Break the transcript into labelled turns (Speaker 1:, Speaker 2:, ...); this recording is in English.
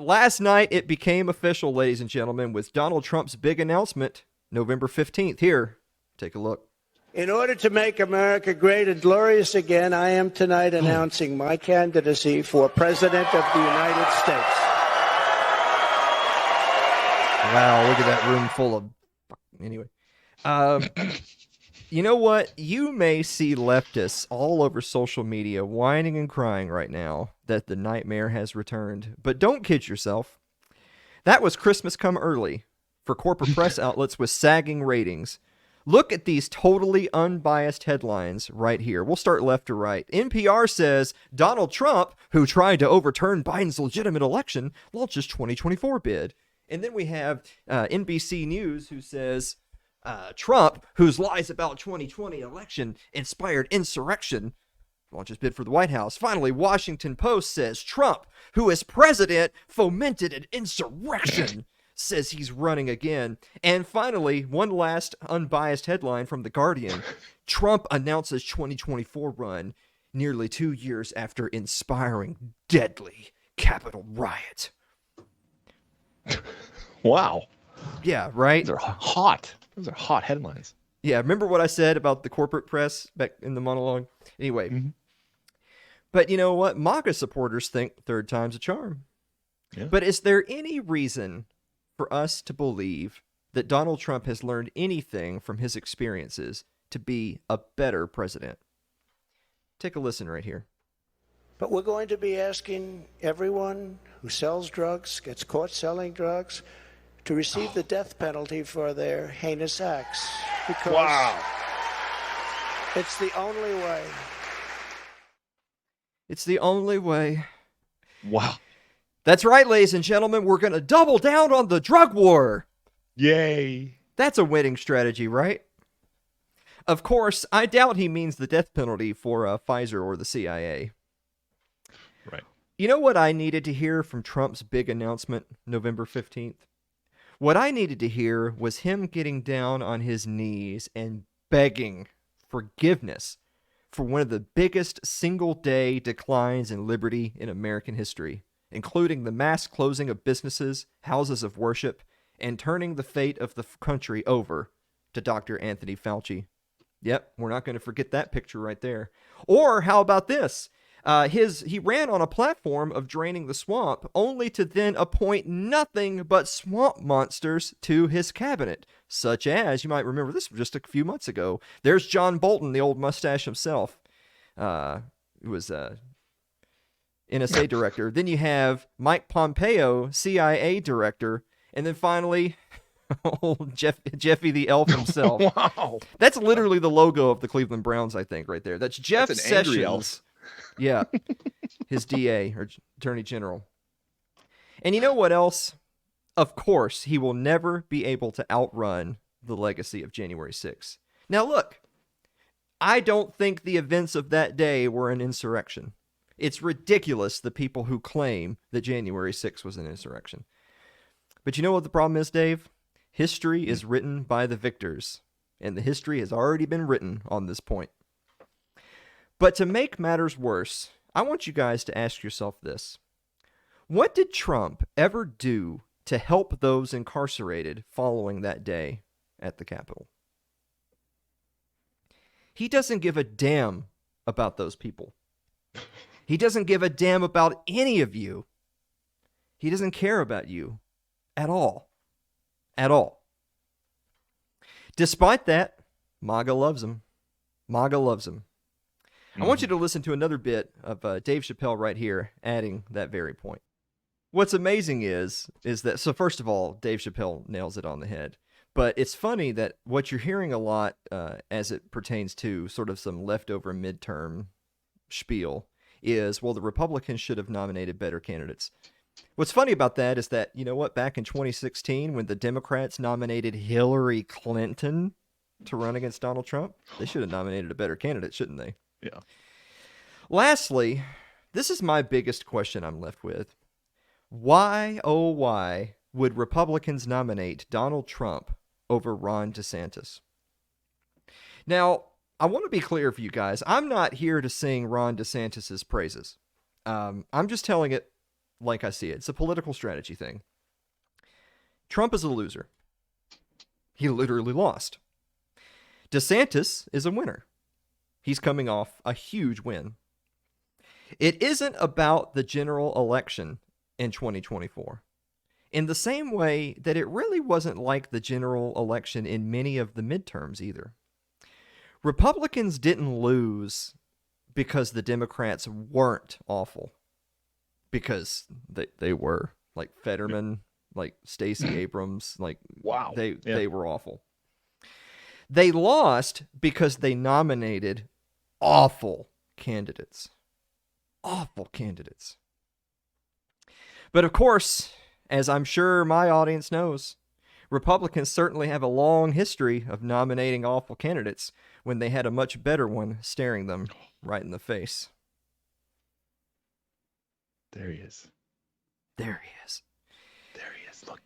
Speaker 1: Last night, it became official, ladies and gentlemen, with Donald Trump's big announcement, November 15th. Here, take a look.
Speaker 2: In order to make America great and glorious again, I am tonight announcing my candidacy for President of the United States.
Speaker 1: Wow, look at that room full of... Anyway. You know what? You may see leftists all over social media whining and crying right now that the nightmare has returned. But don't kid yourself. That was Christmas come early for corporate press outlets with sagging ratings. Look at these totally unbiased headlines right here. We'll start left to right. NPR says Donald Trump, who tried to overturn Biden's legitimate election, launches 2024 bid. And then we have NBC News, who says Trump, whose lies about 2020 election inspired insurrection, launches bid for the White House. Finally, Washington Post says Trump, who as president fomented an insurrection, says he's running again. And finally, one last unbiased headline from The Guardian. Trump announces 2024 run nearly 2 years after inspiring deadly Capitol riot.
Speaker 3: Wow.
Speaker 1: Yeah, right?
Speaker 3: Those are hot. Those are hot headlines.
Speaker 1: Yeah, remember what I said about the corporate press back in the monologue? Anyway. Mm-hmm. But you know what? MAGA supporters think third time's a charm. Yeah. But is there any reason for us to believe that Donald Trump has learned anything from his experiences to be a better president? Take a listen right here.
Speaker 2: But we're going to be asking everyone who sells drugs, gets caught selling drugs, to receive the death penalty for their heinous acts. Because it's the only way.
Speaker 1: It's the only way.
Speaker 3: Wow.
Speaker 1: That's right, ladies and gentlemen. We're going to double down on the drug war.
Speaker 3: Yay.
Speaker 1: That's a winning strategy, right? Of course, I doubt he means the death penalty for Pfizer or the CIA.
Speaker 3: Right.
Speaker 1: You know what I needed to hear from Trump's big announcement, November 15th? What I needed to hear was him getting down on his knees and begging forgiveness for one of the biggest single-day declines in liberty in American history, including the mass closing of businesses, houses of worship, and turning the fate of the country over to Dr. Anthony Fauci. Yep, we're not going to forget that picture right there. Or how about this? He ran on a platform of draining the swamp, only to then appoint nothing but swamp monsters to his cabinet, such as, you might remember this just a few months ago, there's John Bolton, the old mustache himself, who was NSA director. Then you have Mike Pompeo, CIA director, and then finally, old Jeffy the Elf himself.
Speaker 3: Wow.
Speaker 1: That's literally the logo of the Cleveland Browns, I think, right there. That's Jeff
Speaker 3: That's an angry
Speaker 1: Sessions.
Speaker 3: elf.
Speaker 1: Yeah, his DA, or Attorney General. And you know what else? Of course, he will never be able to outrun the legacy of January 6th. Now look, I don't think the events of that day were an insurrection. It's ridiculous, the people who claim that January 6th was an insurrection. But you know what the problem is, Dave? History is written by the victors, and the history has already been written on this point. But to make matters worse, I want you guys to ask yourself this. What did Trump ever do to help those incarcerated following that day at the Capitol? He doesn't give a damn about those people. He doesn't give a damn about any of you. He doesn't care about you at all. At all. Despite that, MAGA loves him. MAGA loves him. I want you to listen to another bit of Dave Chappelle right here, adding that very point. What's amazing is that, so first of all, Dave Chappelle nails it on the head. But it's funny that what you're hearing a lot as it pertains to sort of some leftover midterm spiel is, well, the Republicans should have nominated better candidates. What's funny about that is that, you know what, back in 2016, when the Democrats nominated Hillary Clinton to run against Donald Trump, they should have nominated a better candidate, shouldn't they?
Speaker 3: Yeah.
Speaker 1: Lastly, this is my biggest question I'm left with. Why, oh why, would Republicans nominate Donald Trump over Ron DeSantis? Now, I want to be clear for you guys. I'm not here to sing Ron DeSantis' praises. I'm just telling it like I see it. It's a political strategy thing. Trump is a loser. He literally lost. DeSantis is a winner. He's coming off a huge win. It isn't about the general election in 2024. In the same way that it really wasn't like the general election in many of the midterms either. Republicans didn't lose because the Democrats weren't awful. Because they were. Like Fetterman, like Stacey Abrams, like
Speaker 3: Wow.
Speaker 1: they were awful. They lost because they nominated awful candidates. Awful candidates. But of course, as I'm sure my audience knows, Republicans certainly have a long history of nominating awful candidates when they had a much better one staring them right in the face.
Speaker 3: There he is.
Speaker 1: There he is.
Speaker 3: There he is. Look.